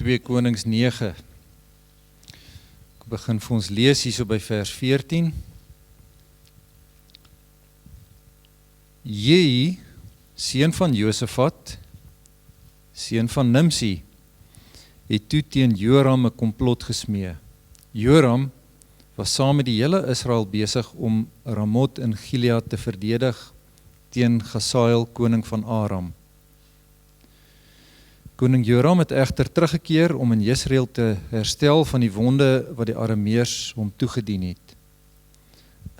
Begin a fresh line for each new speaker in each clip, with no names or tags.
2 Konings 9. Ek begin vir ons lees hierso by vers 14. Jehi, seun van Josafat, seun van Nimsi, het toe teen Joram 'n komplot gesmee. Joram was saam met die hele Israel besig om Ramot in Gilead te verdedig teen Hazael, koning van Aram. Koning Joram het egter teruggekeer om in Jesreel te herstel van die wonde wat die Arameërs hom toegedien het.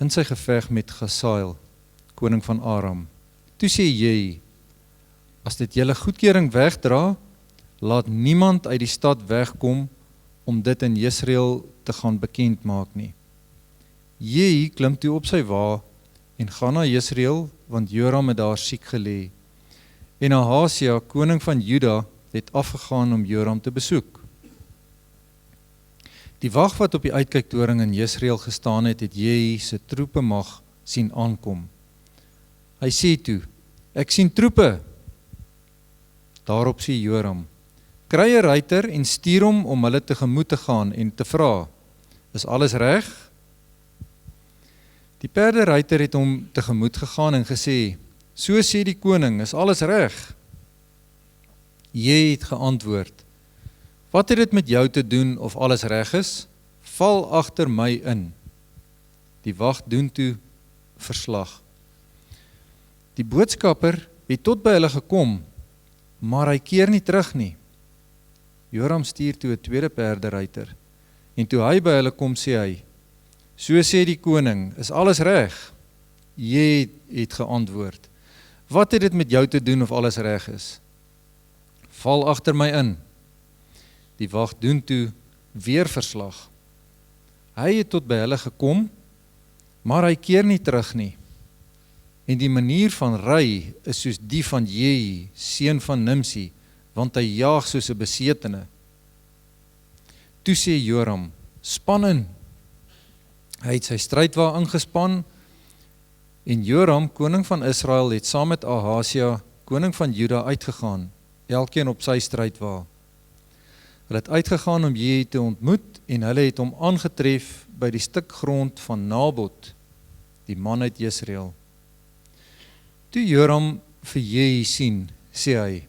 In sy geveg met Hazael, koning van Aram. Toe sê jy, as dit julle goedkeuring wegdra, laat niemand uit die stad wegkom om dit in Jesreel te gaan bekend maak nie. Jy klim toe op sy wa en gaan na Jesreel, want Joram het daar siek gelê. En Ahasia, koning van Juda, het afgegaan om Joram te besoek. Die wag wat op die uitkyktoring in Jesreel gestaan het Jehi se troepe mag sien aankom. Hy sê toe, ek sien troepe. Daarop sê Joram, kry 'n ruiter en stuur hom om hulle tegemoet te gaan en te vra, is alles reg? Die perderuiter het hom tegemoet gegaan en gesê, so sê die koning, is alles reg? Jy het geantwoord, wat het dit met jou te doen of alles reg is? Val agter my in. Die wag doen toe verslag. Die boodskapper het tot by hulle gekom, maar hy keer nie terug nie. Joram stuur toe 'n tweede perderuiter, en toe hy by hulle kom sê hy, so sê die koning, is alles reg? Jy het geantwoord, wat het dit met jou te doen of alles reg is? Val agter my in. Die wag doen toe weer verslag. Hy het tot by hulle gekom, maar hy keer nie terug nie. En die manier van ry is soos die van Jehi, seun van Nimsi, want hy jaag soos 'n besetene. Toe sê Joram, span in. Hy het sy strydwa ingespan, en Joram, koning van Israel, het saam met Ahasia, koning van Juda, uitgegaan, elkeen op sy strydwa. Hulle het uitgegaan om Jehi te ontmoet, en hulle het hom aangetref by die stuk grond van Nabot, die man uit Jesreel. Toe Joram vir Jehi sien, sê hy,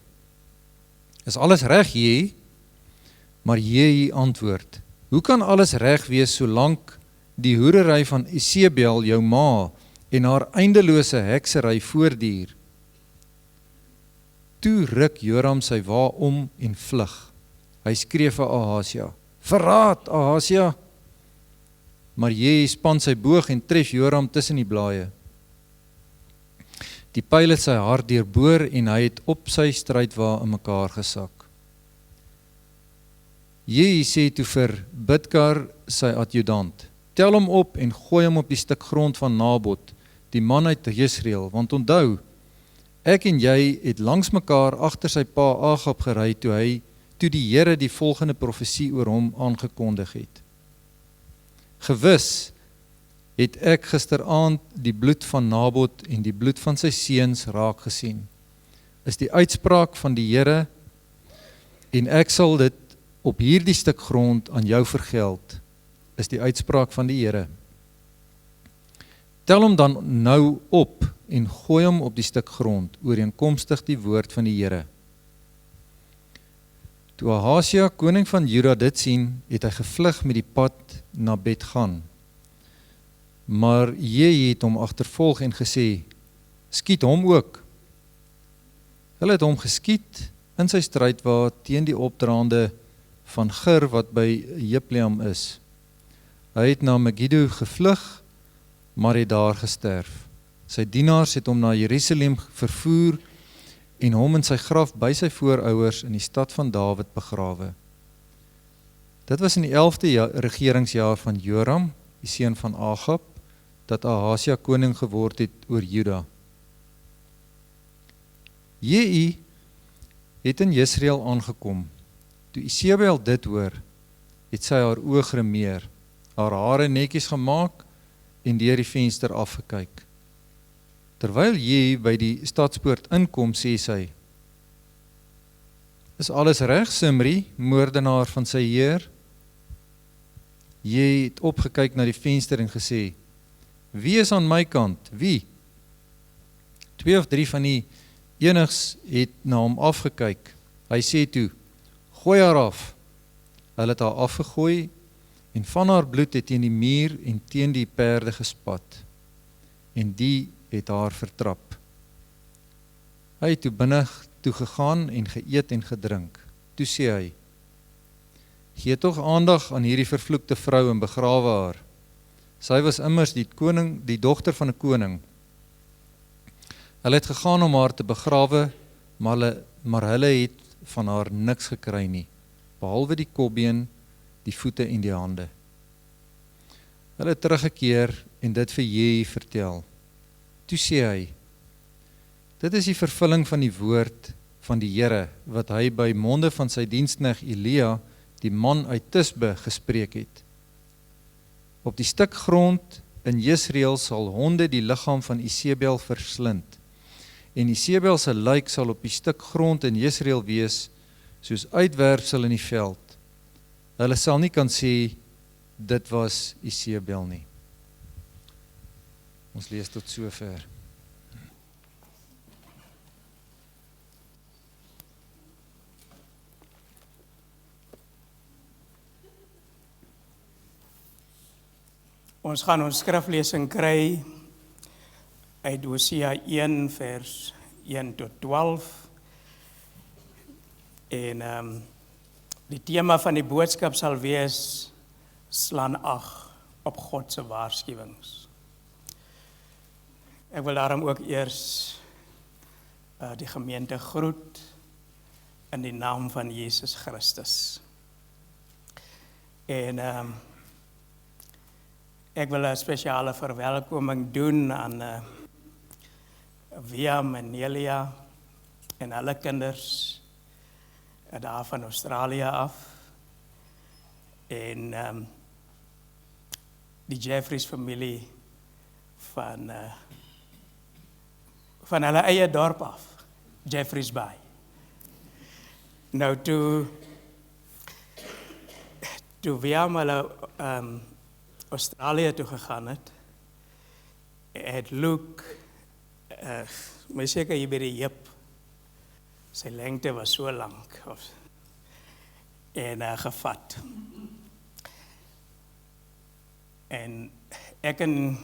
is alles reg, Jehi? Maar Jehi antwoord, hoe kan alles reg wees solank die hoerery van Isebel, jou ma, en haar eindelose heksery voortduur? Toe ruk Joram sy wa om en vlug. Hy skree vir Ahasia, verraad, Ahasia! Maar Jehi span sy boog en tref Joram tussen die blaaie. Die pyl het sy hart deurboor en hy het op sy strydwa in mekaar gesak. Jehi sê toe vir Bidkar, sy adjudant, tel hom op en gooi hom op die stuk grond van Nabot, die man uit Jesreel, want onthou, ek en jy het langs mekaar agter sy pa Agab gery toe die Here die volgende profesie oor hom aangekondig het. Gewis het ek gisteraand die bloed van Nabot en die bloed van sy seuns raak gesien. Is die uitspraak van die Here, en ek sal dit op hierdie stuk grond aan jou vergeld, is die uitspraak van die Here. Tel hom dan nou op en gooi hom op die stuk grond, ooreenkomstig die woord van die Here. Toe Ahasia, koning van Juda, dit sien, het hy gevlug met die pad na Bet-Gan. Maar Jehi het hom agtervolg en gesê, skiet hom ook. Hulle het hom geskiet in sy strydwa teen die opdraande van Gir wat by Jepleam is. Hy het na Megiddo gevlug, maar het daar gesterf. Sy dienaars het hom na Jerusalem vervoer en hom in sy graf by sy voorouers in die stad van Dawid begrawe. Dit was in die 11de regeringsjaar van Joram, die seun van Agab, dat Ahasia koning geword het oor Juda. Jehi het in Jesreel aangekom. Toe Isebel dit hoor, het sy haar oë gremeer, haar hare netjies gemaak en deur die venster afgekyk. Terwyl Jehi by die stadspoort inkom, sê sy, Is alles reg, Simri, moordenaar van sy heer? Jy het opgekyk na die venster en gesê, wie is aan my kant? Wie? 2 of 3 van die enigs het na hom afgekyk. Hy sê toe, gooi haar af. Hulle het haar afgegooi en van haar bloed het teen die muur en teen die perde gespat. En die het haar vertrap. Hy het toe binne toe gegaan en geëet en gedrink. Toe sê hy, gee tog aandag aan hierdie vervloekte vrou en begrawe haar. Sy was immers die dogter van 'n koning. Hulle het gegaan om haar te begrawe, maar hulle het van haar niks gekry nie, behalwe die kopbeen, die voete en die hande. Hulle het teruggekeer en dit vir Jehu vertel. Toe sê hy, dit is die vervulling van die woord van die Here, wat hy by monde van sy diensknegt Elia, die man uit Tisbe, gespreek het. Op die stuk grond in Jesreel sal honde die liggaam van Isebel verslind, en Isebel se lijk sal op die stuk grond in Jesreel wees, soos uitwerpsel in die veld. Hulle sal nie kan sê, dit was Isebel nie. Ons lees tot sover.
Ons gaan ons skriflesing kry uit Hosea 1 vers 1 tot 12. En die tema van die boodskap sal wees, slaan ag op God se waarskuwings. Ek wil daarom ook eers die gemeente groet in die naam van Jesus Christus. En ek wil 'n spesiale verwelkoming doen aan Wiam en Nelia en alle kinders daar van Australië af. En die Jeffries familie van hulle eie dorp af, Jeffries Bay. Nou toe Wiam hulle Australië toe gegaan het Luke, my seker hier by die heup, sy lengte was so lank, en gevat. En ek en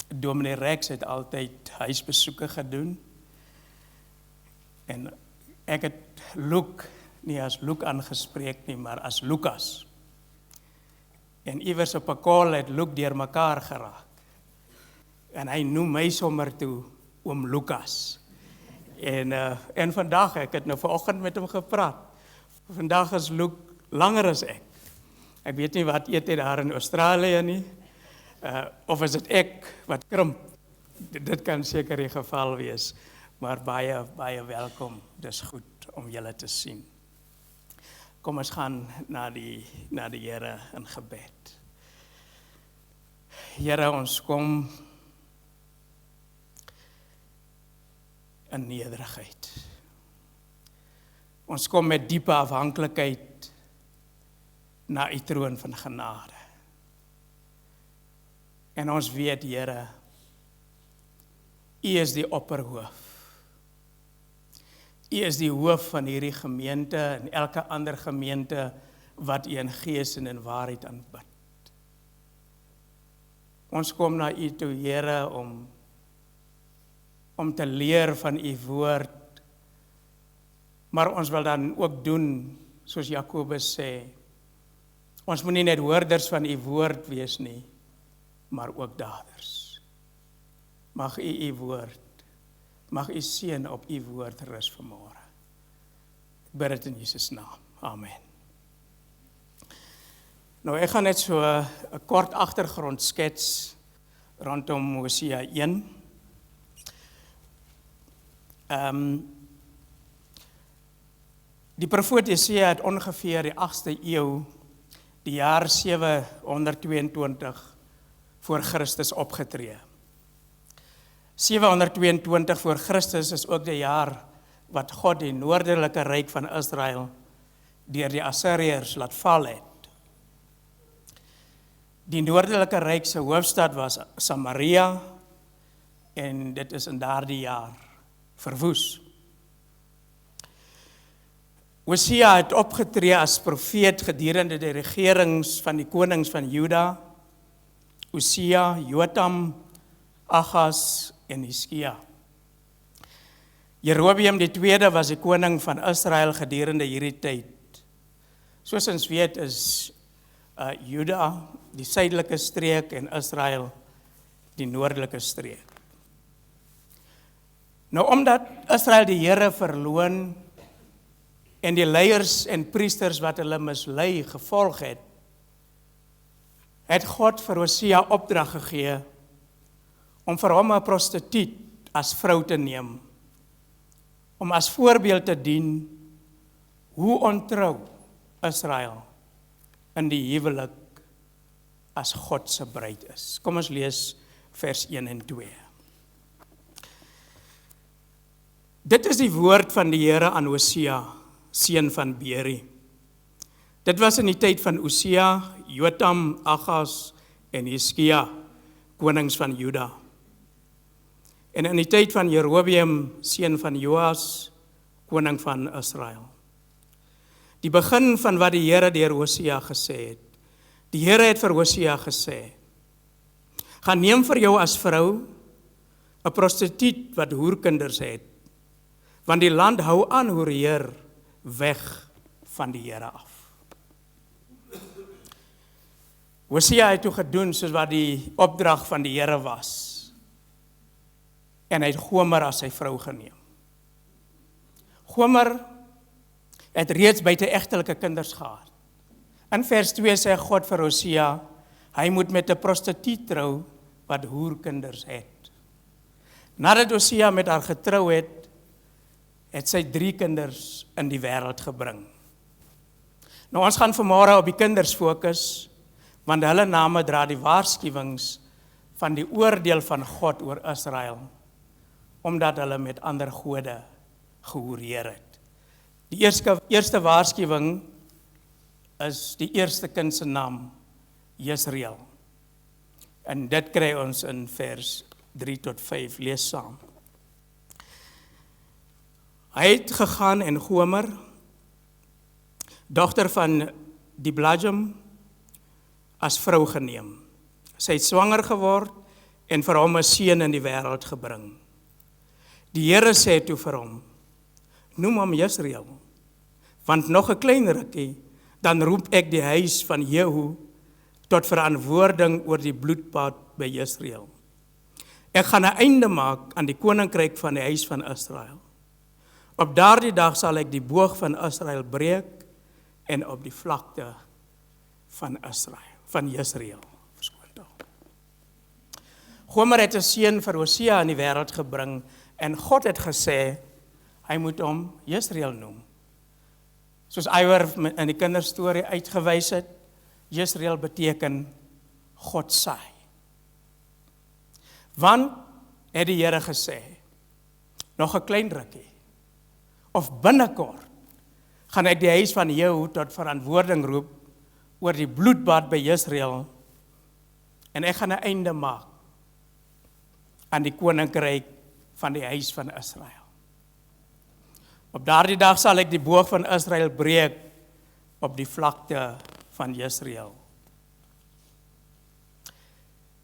Dominee Rex het altyd huisbesoeke gedoen, en ek het Luke nie as Luke aangespreek nie, maar as Lukas. En iewers op 'n call het Luke deur mekaar geraak. En hy noem my sommer toe oom Lukas. En vandag, ek het nou vanoggend met hom gepraat. Vandag is Luke langer as ek. Ek weet nie wat eet hy daar in Australië nie. Of is dit ek wat krimp? Dit kan seker die geval wees. Maar baie, baie welkom. Dis goed om julle te sien. Kom ons gaan na die Here in gebed. Here, ons kom in nederigheid. Ons kom met diepe afhanklikheid na u troon van genade. En ons weet, Here, u is die opperhoof. U is die hoof van hierdie gemeente en elke ander gemeente wat u in gees en in waarheid aanbid. Ons kom na u toe, Here, om te leer van u woord, maar ons wil dan ook doen, soos Jakobus sê, ons moet nie net hoorders van u woord wees nie, maar ook daders. Mag u woord, mag u seën op u woord rus vanmôre. Ek bid dit in Jesus naam. Amen. Nou, ek gaan net so 'n kort agtergrond skets rondom Hosea 1. Die profeet Jesaja het ongeveer die 8ste eeu, die jaar 722 voor Christus opgetree. 722 voor Christus is ook die jaar wat God die noordelike ryk van Israel deur die Assiriërs laat val het. Die noordelike ryk se hoofstad was Samaria en dit is in daardie jaar verwoes. Hosea het opgetree as profeet gedurende die regerings van die konings van Juda, Usia, Jotam, Achas en Hiskia. Jerobeam die tweede was die koning van Israel gedurende hierdie tyd. Soos ons weet is Juda die suidelike streek en Israel die noordelike streek. Nou omdat Israel die Here verloon en die leiers en priesters wat hulle mislei gevolg het, het God vir Hosea opdrag gegee om vir hom 'n prostituut as vrou te neem, om as voorbeeld te dien hoe ontrou Israel in die huwelik as God se bruid is. Kom ons lees vers 1 en 2. Dit is die woord van die Here aan Hosea, seun van Beeri. Dit was in die tyd van Usia, Jotam, Achas en Hiskia, konings van Juda. En in die tyd van Jerobeam, seun van Joas, koning van Israel. Die begin van wat die Here deur Hosea gesê het. Die Here het vir Hosea gesê: "Gaan neem vir jou as vrou 'n prostituut wat hoerkinders het, want die land hou aan hoereer weg van die Here af." Hosea het toe gedoen soos wat die opdrag van die Here was. En hy het Gomer as sy vrou geneem. Gomer het reeds buiteegtelike kinders gehad. In vers 2 sê God vir Hosea, hy moet met 'n prostituut trou wat hoerkinders het. Nadat Hosea met haar getrou het, het sy 3 kinders in die wêreld gebring. Nou ons gaan vanmôre op die kinders fokus, want hulle name dra die waarskuwings van die oordeel van God oor Israel, omdat hulle met ander gode gehoereer het. Die eerste waarskuwing is die eerste kind se naam, Jesreel. En dit kry ons in vers 3 tot 5, lees saam. Hy het gegaan en Gomer, dogter van Diblaim, as vrou geneem. Sy het swanger geword en vir hom 'n seun in die wêreld gebring. Die Here sê toe vir hom: "Noem hom Jesreel, want nog 'n klein rukkie, dan roep ek die huis van Jehu tot verantwoording oor die bloedbad by Jesreel. Ek gaan 'n einde maak aan die koninkryk van die huis van Israel. Op daardie dag sal ek die boog van Israel breek en op die vlakte van Jesreel. Gomer het 'n seun vir Hosea in die wêreld gebring en God het gesê hy moet hom Jesreel noem. Soos Iwer in die kinderstorie uitgewys het, Jesreel beteken God saai. Want het die Here gesê, nog 'n klein rukkie, of binnekort, gaan ek die huis van Jehu tot verantwoording roep oor die bloedbad by Jesreel, en ek gaan 'n einde maak aan die koninkryk van die huis van Israel. Op daardie dag sal ek die boog van Israel breek op die vlakte van Jesreel.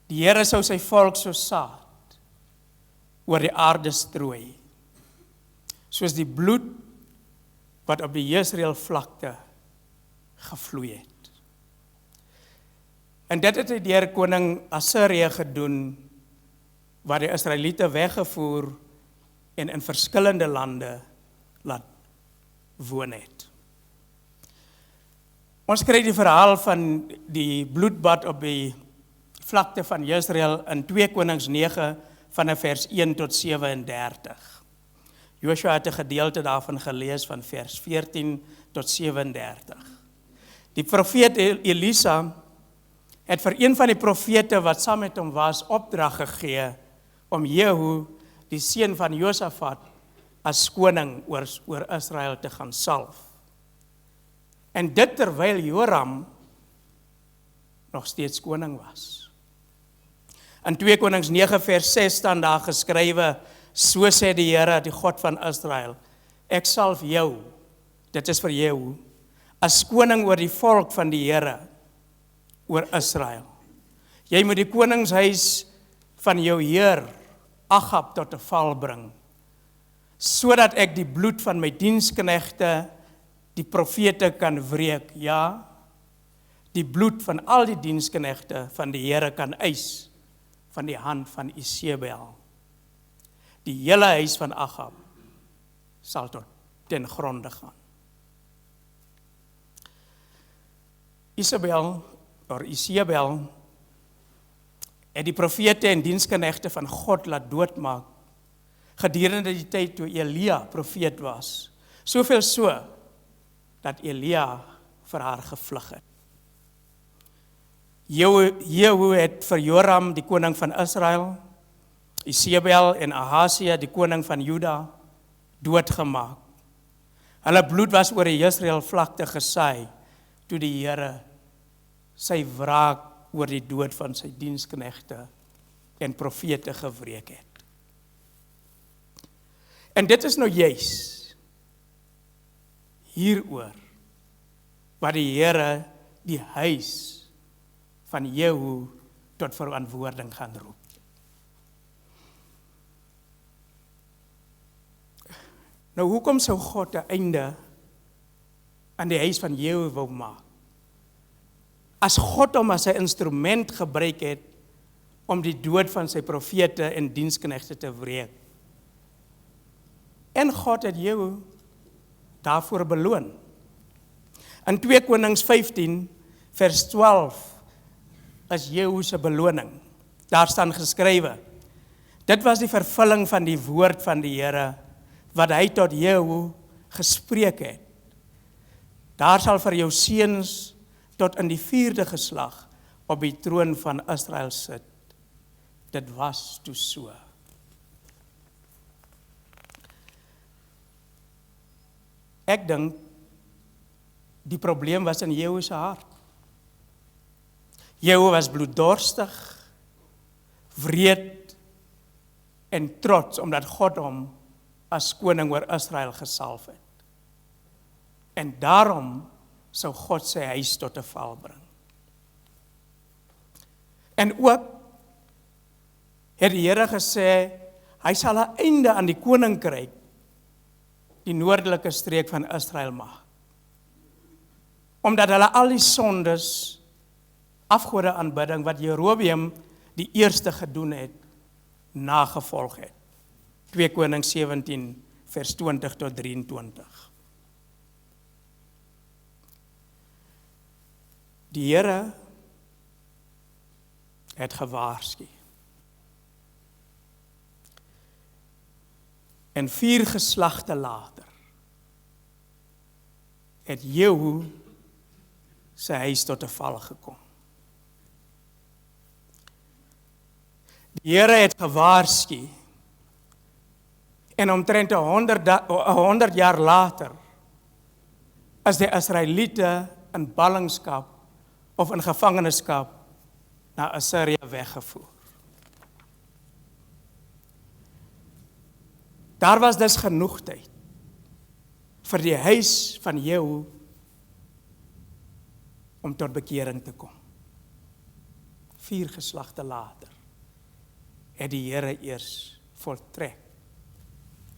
Die Here sou sy volk so saad oor die aarde strooi, soos die bloed wat op die Jesreel vlakte gevloei het. En dit het hy deur koning Assirië gedoen, waar die Israeliete weggevoer en in verskillende lande laat woon het. Ons kry die verhaal van die bloedbad op die vlakte van Jesreel in 2 Konings 9 vanaf vers 1 tot 37. Joshua het 'n gedeelte daarvan gelees van vers 14 tot 37. Die profeet Elisa het vir een van die profete wat saam met hom was opdrag gegee om Jehu, die seun van Josafat, as koning oor Israel te gaan salf. En dit terwyl Joram nog steeds koning was. In 2 Konings 9 vers 6 staan daar geskrywe, so sê die Here, die God van Israel, ek salf jou, dit is vir jou, as koning oor die volk van die Here, oor Israel. Jy moet die koningshuis van jou heer, Agab, tot 'n val bring, sodat ek die bloed van my diensknegte, die profete kan wreek, ja, die bloed van al die diensknegte van die Here kan eis, van die hand van Isebel. Die hele huis van Agab sal tot ten gronde gaan. Isebel het die profete en diensknegte van God laat doodmaak, gedurende die tyd toe Elia profeet was, soveel so, dat Elia vir haar gevlug het. Jehu het vir Joram, die koning van Israel, Isebel en Ahasia, die koning van Juda, doodgemaak. Hulle bloed was oor die Israel vlakte gesaai, toe die Here sy wraak oor die dood van sy diensknegte en profete gewreek het. En dit is nou juis hieroor wat die Here die huis van Jehu tot verantwoording gaan roep. Nou, hoekom sou God 'n einde aan die huis van Jehu wou maak? As God hom as 'n instrument gebruik het om die dood van sy profete en diensknegte te wreek. En God het Jehu daarvoor beloon. In 2 Konings 15 vers 12 is Jehu se beloning. Daar staan geskrywe, dit was die vervulling van die woord van die Here, wat hy tot Jehu gespreek het. Daar sal vir jou seuns tot in die 4de geslag op die troon van Israel sit. Dit was toe so. Ek dink die probleem was in Jehu se hart. Jehu was bloeddorstig, wreed en trots omdat God hom as koning oor Israel gesalf het. En daarom sou God sy huis tot 'n val bring. En ook het die Here gesê, hy sal 'n einde aan die koninkryk, die noordelike streek van Israel maak. Omdat hulle al die sondes, afgode aanbidding wat Jerobeam die eerste gedoen het, nagevolg het. 2 Konings 17 vers 20 tot 23. Die Here het gewaarsku. En 4 geslagte later het Jehu sy huis tot 'n val gekom. Die Here het gewaarsku en omtrent 100 jaar later is die Israeliete in ballingskap of in gevangenskap na Assyrië weggevoer. Daar was dus genoeg tyd vir die huis van Jehu om tot bekering te kom. 4 geslagte later het die Here eers voltrek,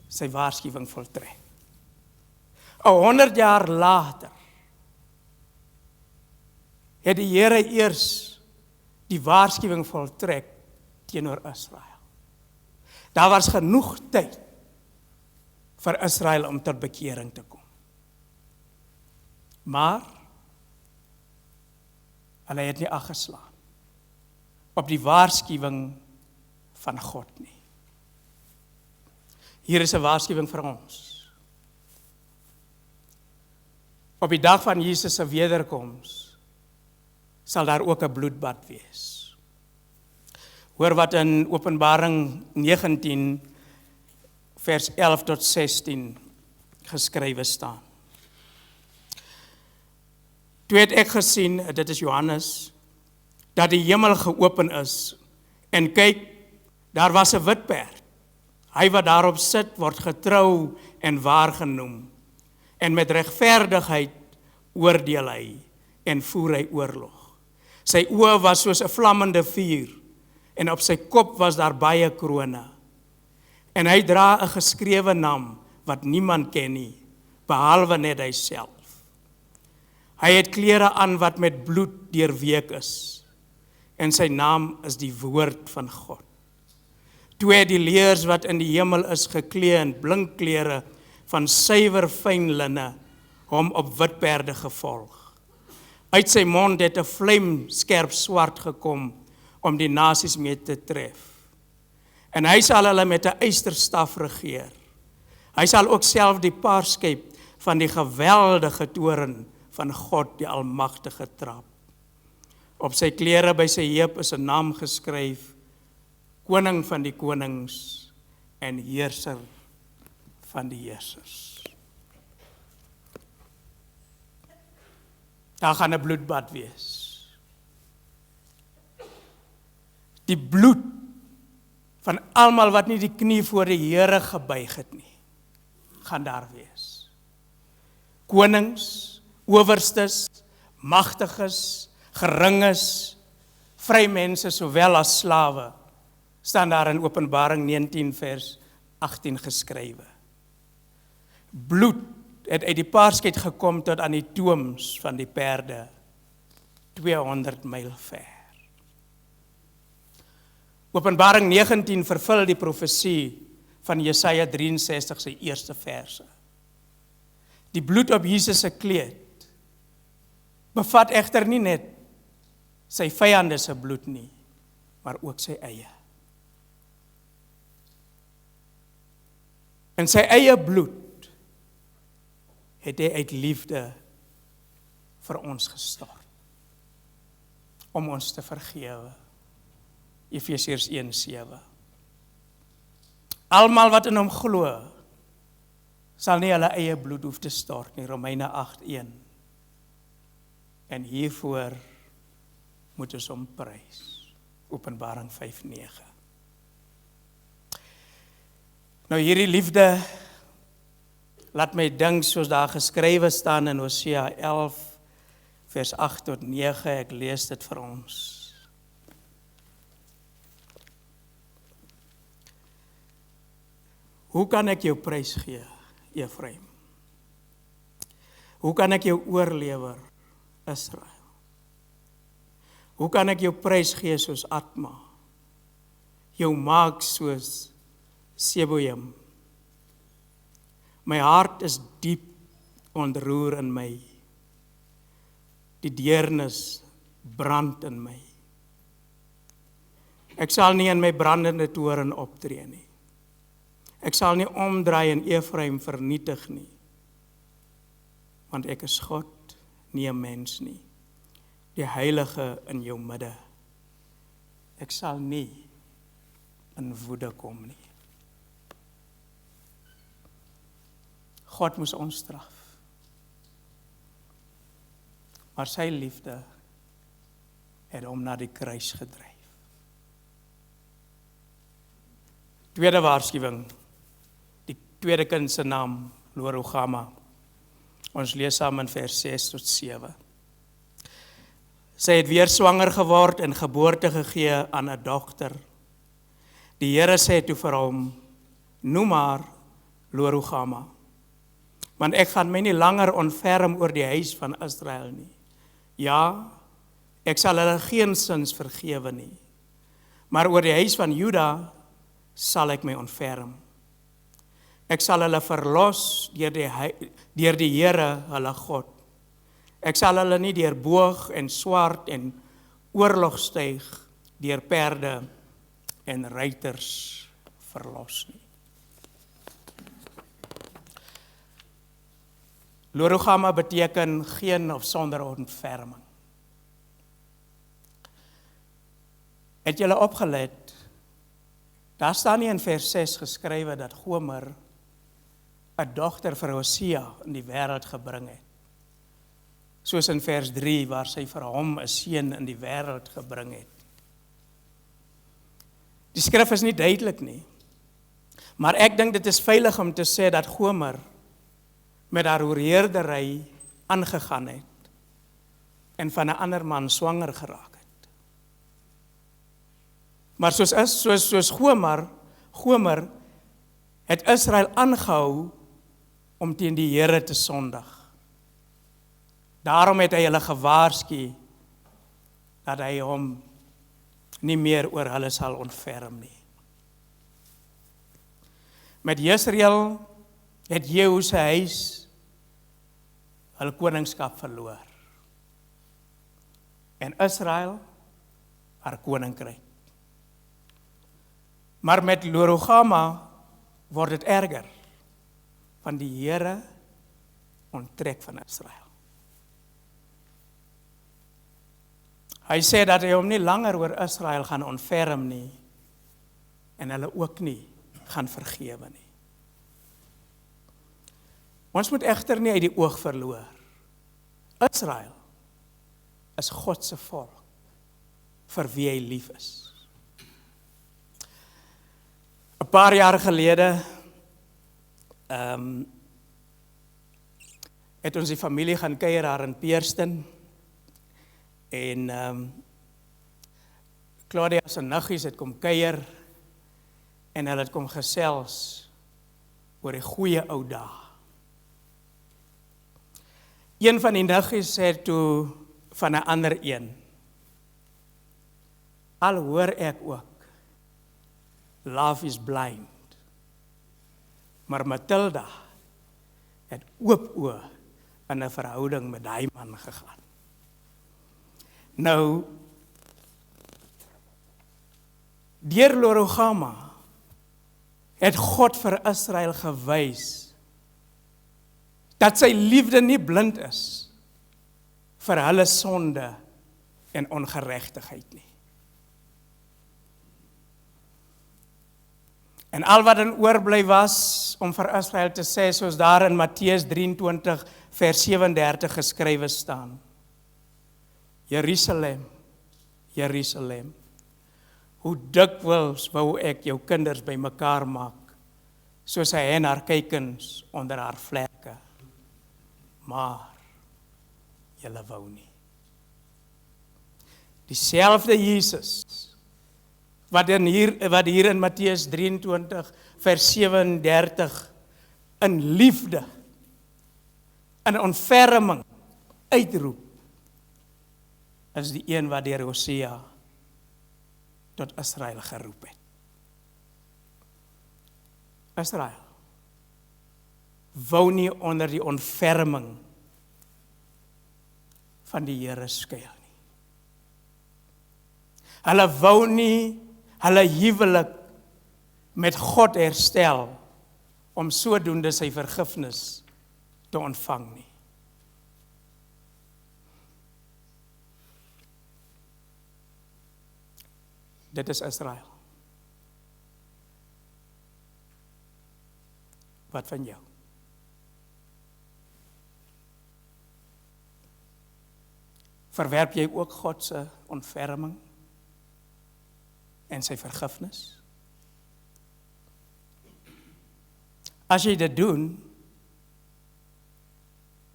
sy waarskuwing voltrek. 100 jaar later het die Here eers die waarskuwing voltrek teenoor Israel. Daar was genoeg tyd vir Israel om tot bekering te kom. Maar hulle het nie aggeslaan op die waarskuwing van God nie. Hier is 'n waarskuwing vir ons. Op die dag van Jesus se wederkoms sal daar ook 'n bloedbad wees. Hoor wat in Openbaring 19 vers 11 tot 16 geskrywe staan. Toe het ek gesien, dit is Johannes, dat die hemel geopen is, en kyk, daar was 'n wit perd. Hy wat daarop sit, word getrou en waar genoem, en met regverdigheid oordeel hy, en voer hy oorlog. Sy oë was soos 'n vlammende vuur, en op sy kop was daar baie krone. En hy dra 'n geskrewe naam, wat niemand ken nie, behalwe net hy self. Hy het klere aan wat met bloed deurweek is, en sy naam is die woord van God. Toe het die leers wat in die hemel is geklee in blink klere van suiwer fyn linne, hom op wit perde gevolg. Uit sy mond het 'n vlam skerp swart gekom, om die nasies mee te tref. En hy sal hulle met 'n ysterstaf regeer. Hy sal ook self die paarskyp van die geweldige toorn van God die Almagtige trap. Op sy klere by sy heup is 'n naam geskryf, Koning van die konings en Heerser van die heersers. Daar gaan 'n bloedbad wees. Die bloed van almal wat nie die knie voor die Here gebuig het nie, gaan daar wees. Konings, owerstes, magtiges, geringes, vrymense sowel as slawe, staan daar in Openbaring 19 vers 18 geskrywe. Bloed het uit die paarskyt gekom tot aan die tooms van die perde, 200 myl ver. Openbaring 19 vervul die profesie van Jesaja 63 sy eerste verse. Die bloed op Jesus se kleed bevat egter nie net sy vyande se bloed nie, maar ook sy eie. En sy eie bloed het hy uit liefde vir ons gestort, om ons te vergewe. Efesiërs 1:7. Almal wat in hom glo, sal nie hulle eie bloed hoef te stort nie, Romeine 8:1. En hiervoor moet ons hom prys, Openbaring 5:9. Nou hierdie liefde laat my dink soos daar geskrywe staan in Hosea 11 vers 8 tot 9, ek lees dit vir ons. Hoe kan ek jou prys gee, Efraim? Hoe kan ek jou oorlewer, Israel? Hoe kan ek jou prys gee soos Atma? Jou maak soos Seboim. My hart is diep ontroer in my. Die deernis brand in my. Ek sal nie in my brandende toren optree nie. Ek sal nie omdraai en Efraim vernietig nie. Want ek is God, nie 'n mens nie. Die heilige in jou midde. Ek sal nie in woede kom nie. God moes ons straf. Maar sy liefde het hom na die kruis gedryf. Tweede waarskuwing. Die tweede kind se naam, Lo-ruhama. Ons lees saam in vers 6 tot 7. Sy het weer swanger geword en geboorte gegee aan 'n dogter. Die Here sê toe vir hom, noem haar Lo-ruhama, want ek gaan my nie langer ontferm oor die huis van Israel nie. Ja, ek sal hulle geensins vergewe nie, maar oor die huis van Juda sal ek my ontferm. Ek sal hulle verlos deur die Here, hulle God. Ek sal hulle nie deur boog en swaard en oorlogstuig, deur perde en ruiters verlos nie. Lo-ruhama beteken geen of sonder ontferming. Het julle opgelet Daar staan nie in vers 6 geskrywe dat Gomer 'n dogter vir Hosea in die wêreld gebring het. Soos in vers 3 waar sy vir hom 'n seun in die wêreld gebring het. Die skrif is nie duidelik nie. Maar ek dink dit is veilig om te sê dat Gomer met haar hoereerdery aangegaan het en van 'n ander man swanger geraak het. Maar soos Gomer het Israel aangehou om teen die Here te sondig. Daarom het hy hulle gewaarsku dat hy hom nie meer oor hulle sal ontferm nie. Met Jesreel het Jehu se huis hulle koningskap verloor. En Israel haar koninkryk. Maar met Lo-ruhama word dit erger, want die Here onttrek van Israel. Hy sê dat hy hom nie langer oor Israel gaan ontferm nie, en hulle ook nie gaan vergewe nie. Ons moet egter nie uit die oog verloor. Israel is God se volk, vir wie hy lief is. 'n paar jaar gelede het ons die familie gaan kuier daar in Peerston, en Claudia se niggies het kom kuier, en hulle het kom gesels oor die goeie ou dae. Een van die niggies sê toe van 'n ander een, al hoor ek ook, love is blind, maar Matilda het oop oë in 'n verhouding met daai man gegaan. Nou, deur Lo-ruhama het God vir Israel gewys dat sy liefde nie blind is vir hulle sonde en ongeregtigheid nie. En al wat dan oorbly was om vir Israel te sê, soos daar in Matteus 23 vers 37 geskrywe staan. Jerusalem, Jerusalem, hoe dikwels wou ek jou kinders bymekaar maak, soos 'n hen haar kuikens onder haar vlerke. Maar julle wou nie. Dieselfde Jesus wat hier in Matteus 23 vers 37 in liefde, in ontferming uitroep, is die een wat deur Hosea tot Israel geroep het. Israel wou nie onder die ontferming van die Here skuil nie. Hulle wou nie hulle huwelik met God herstel om sodoende sy vergifnis te ontvang nie. Dit is Israel. Wat van jou? Verwerp jy ook God se ontferming en sy vergifnis? As jy dit doen,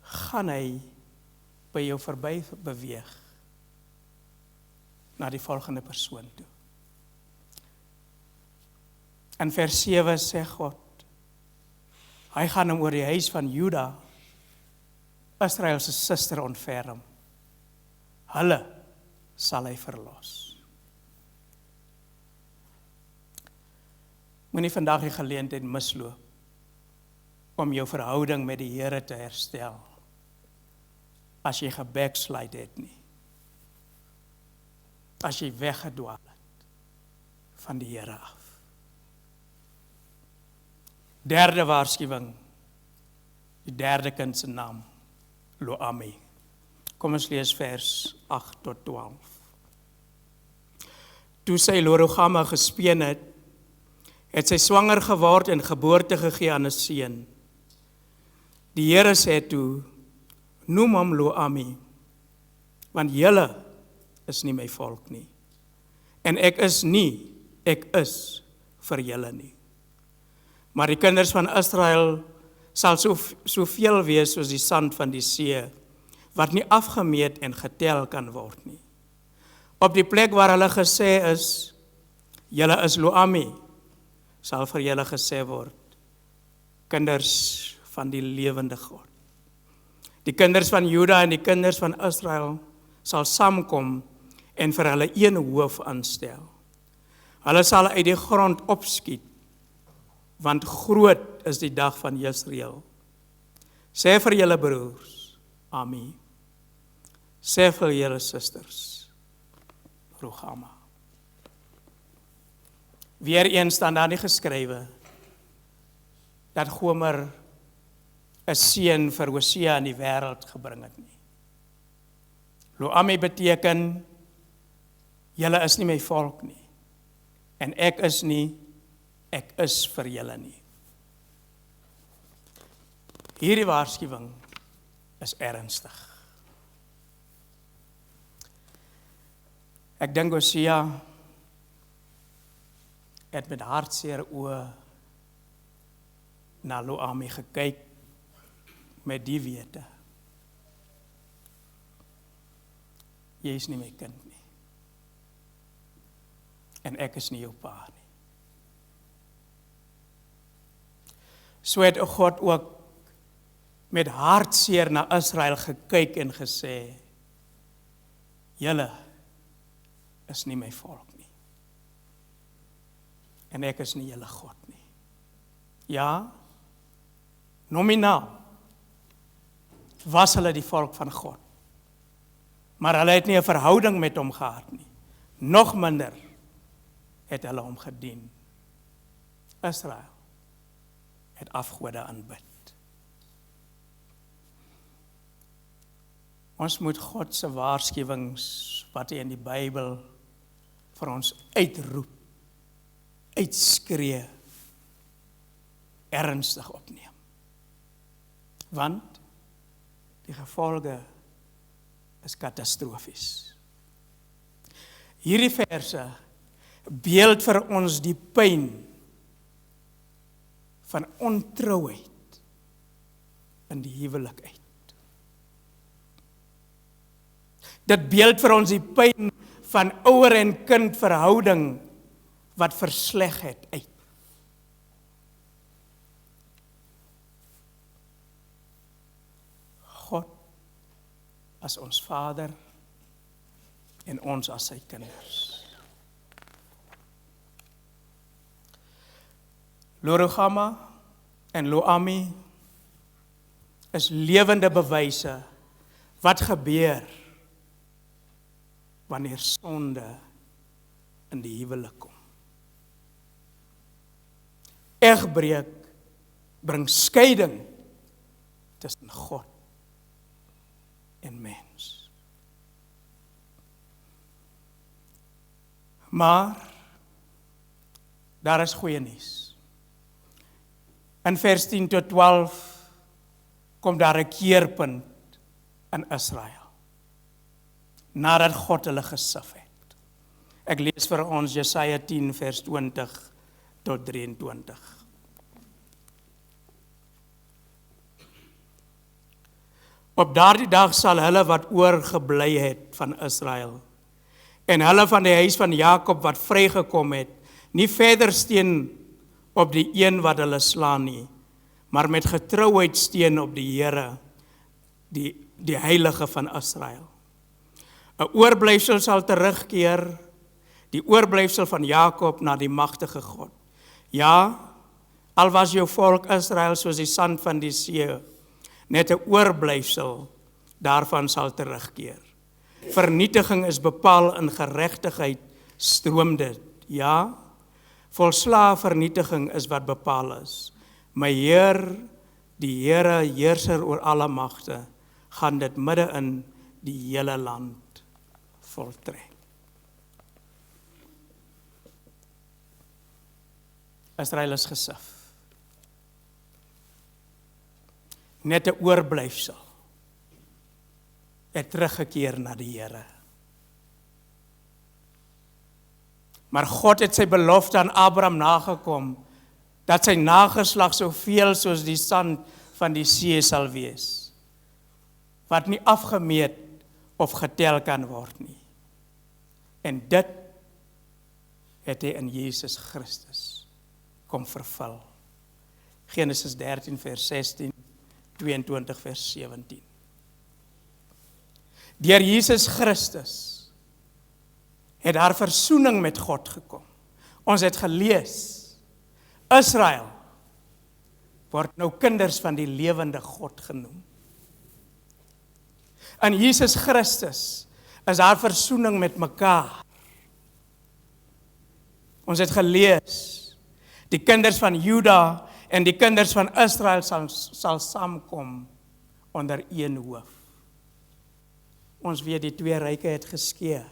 gaan hy by jou verby beweeg na die volgende persoon toe. In vers 7 sê God, hy gaan hom oor die huis van Juda, Israel se suster, ontferm. Hulle sal hy verlos. Moenie vandag die geleentheid misloop om jou verhouding met die Here te herstel as jy gebackslide het nie. As jy weggedwaal het van die Here af. Derde waarskuwing, die derde kind se naam, Lo-ami. Kom ons lees vers 8 tot 12. Toe sy Lo-ruhama gespeen het, het sy swanger geword en geboorte gegee aan 'n seun. Die Here sê toe, noem hom Lo-ami, want julle is nie my volk nie. En ek is vir julle nie. Maar die kinders van Israel sal soveel wees soos die sand van die see, wat nie afgemeet en getel kan word nie. Op die plek waar hulle gesê is, julle is Lo-ami, sal vir julle gesê word, kinders van die lewende God. Die kinders van Juda en die kinders van Israel sal saamkom en vir hulle een hoof aanstel. Hulle sal uit die grond opskiet, want groot is die dag van Jesreel. Sê vir julle broers, Ami. Sê vir julle susters, Ruhama. Weereens staan daar nie geskrywe dat Gomer 'n seun vir Hosea in die wêreld gebring het nie. Lo-ami beteken, julle is nie my volk nie, en ek is vir julle nie. Hierdie waarskuwing is ernstig. Ek dink Hosea het met hartseer oë na Lo-ami gekyk met die wete. Jy is nie my kind nie. En ek is nie jou pa nie. So het God ook met hartseer na Israel gekyk en gesê, julle is nie my volk nie. En ek is nie julle God nie. Ja, nominaal was hulle die volk van God. Maar hulle het nie 'n verhouding met hom gehad nie. Nog minder het hulle hom gedien. Israel het afgode aanbid. Ons moet God se waarskuwings wat hy in die Bybel vir ons uitroep, uitskree, ernstig opneem. Want die gevolge is katastrofies. Hierdie verse beeld vir ons die pyn van ontrouheid in die huwelik uit. Dit beeld vir ons die pyn van ouer en kind verhouding wat versleg het uit. God as ons Vader en ons as sy kinders. Lo-ruhama en Lo-ami is lewende bewyse wat gebeur wanneer sonde in die huwelik kom. Egbreek bring skeiding tussen God en mens. Maar daar is goeie nuus. In vers 10 tot 12 kom daar 'n keerpunt in Israel, nadat God hulle gesif het. Ek lees vir ons Jesaja 10 vers 20 tot 23. Op daardie dag sal hulle wat oorgebly het van Israel en hulle van die huis van Jakob wat vrygekom het, nie verder steun op die een wat hulle slaan nie, maar met getrouheid steun op die Here, die Heilige van Israel. 'n Oorblyfsel sal terugkeer, die oorblyfsel van Jakob na die magtige God. Ja, al was jou volk Israel soos die sand van die see, net 'n oorblyfsel daarvan sal terugkeer. Vernietiging is bepaal, in geregtigheid stroom dit. Ja, volslae vernietiging is wat bepaal is. My Heer, die Here, heerser oor alle magte, gaan dit midde in die hele land voltrek. Israel is gesif. Net 'n oorblyfsel het teruggekeer na die Here. Maar God het sy belofte aan Abraham nagekom, dat sy nageslag soveel soos die sand van die see sal wees, wat nie afgemeet of getel kan word nie. En dit het hy in Jesus Christus kom vervul. Genesis 13 vers 16, 22 vers 17. Deur Jesus Christus het daar versoening met God gekom. Ons het gelees, Israel word nou kinders van die lewende God genoem. In Jesus Christus is daar versoening met mekaar. Ons het gelees, die kinders van Juda en die kinders van Israel sal saamkom onder een hoof. Ons weet die twee ryke het geskeur.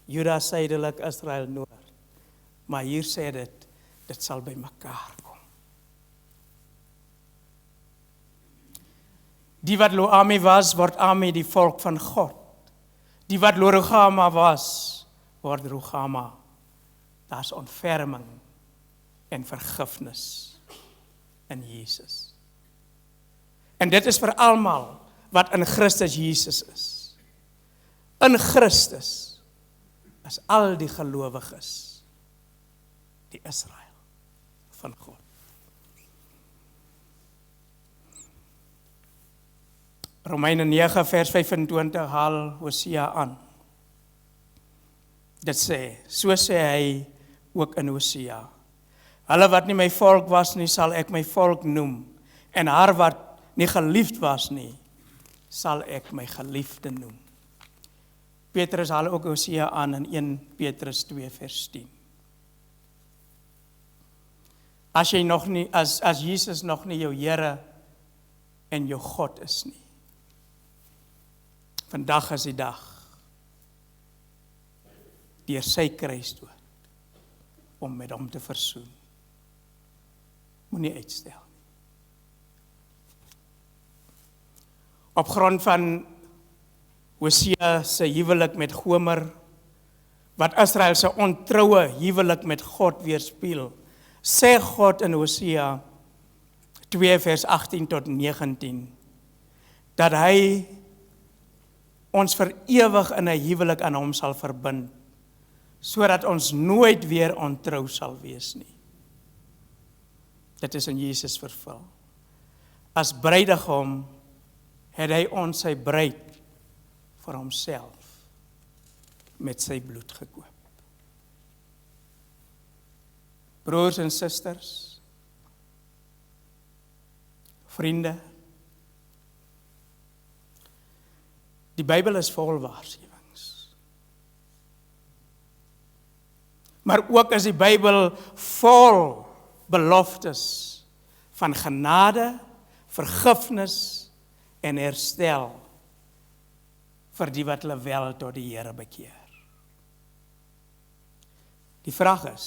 Juda suidelik, Israel noord. Maar hier sê dit sal by mekaar kom. Die wat Lo-ami was, word Ami, die volk van God. Die wat Lo-ruhama was, word Ruhama. Daar's ontferming en vergifnis in Jesus. En dit is vir almal wat in Christus Jesus is. In Christus is al die gelowiges, die Israel van God. Romeine 9 vers 25 haal Hosea aan. Dit sê, so sê hy ook in Hosea, hulle wat nie my volk was nie, sal ek my volk noem, en haar wat nie geliefd was nie, sal ek my geliefde noem. Petrus haal ook Hosea aan in 1 Petrus 2 vers 10. As jy nog nie, as Jesus nog nie jou Here en jou God is nie, vandag is die dag, deur sy kruisdood, om met hom te versoen. Moenie uitstel. Op grond van Hosea se huwelik met Gomer, wat Israel se ontroue huwelik met God weerspieël, sê God in Hosea 2 vers 18 tot 19, dat hy ons vir ewig in 'n huwelik aan hom sal verbind, sodat ons nooit weer ontrou sal wees nie. Dit is in Jesus vervul. As bruidegom het hy ons sy bruid vir homself met sy bloed gekoop. Broers en susters, vriende, die Bybel is vol waarskuwings. Maar ook is die Bybel vol beloftes van genade, vergifnis en herstel vir die wat hulle wel tot die Here bekeer. Die vraag is,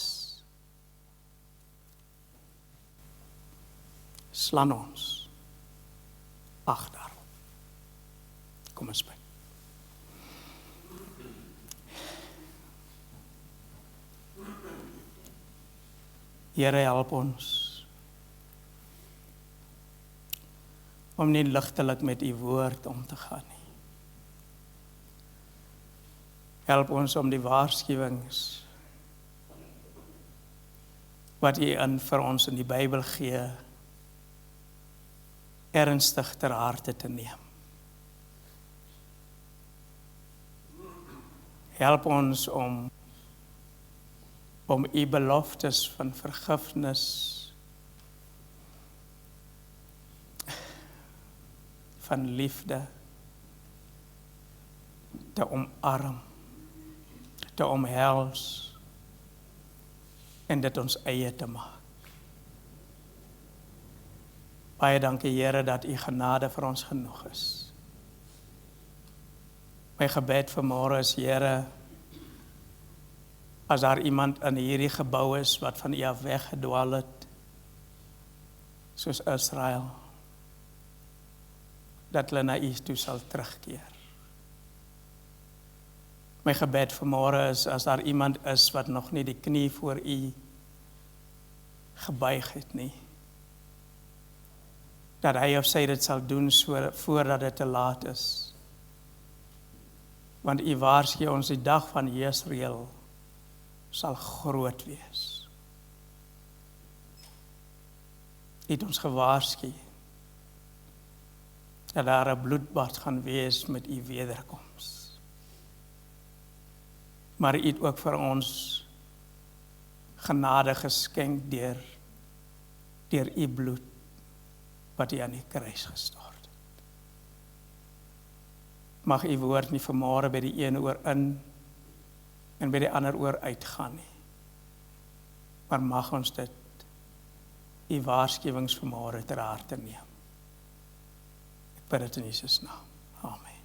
slaan ons ag daarop? Kom ons bid. Here, help ons om nie ligtelik met u woord om te gaan nie. Help ons om die waarskuwings wat u vir ons in die Bybel gee, ernstig ter harte te neem. Help ons om u beloftes van vergifnis, van liefde, te omarm, te omhels, en dit ons eie te maak. Baie dankie, Here, dat u genade vir ons genoeg is. My gebed vanmôre is, Here, as daar iemand in hierdie gebou is wat van U af weggedwaal het, soos Israel, dat hulle na U toe sal terugkeer. My gebed vanmôre is, as daar iemand is wat nog nie die knie voor U gebuig het nie, dat hy of sy dit sal doen voordat dit te laat is. Want U waarsku ons, die dag van Jesreel sal groot wees. U het ons gewaarsku dat daar 'n bloedbad gaan wees met U wederkoms. Maar U het ook vir ons genade geskenk deur U bloed wat U aan die kruis gestort het. Mag U woord nie vanmôre by die een oor in en by die ander oor uitgaan nie. Maar mag ons dit, U waarskuwings vanmôre ter harte neem. Ek bid dit in Jesus naam. Amen.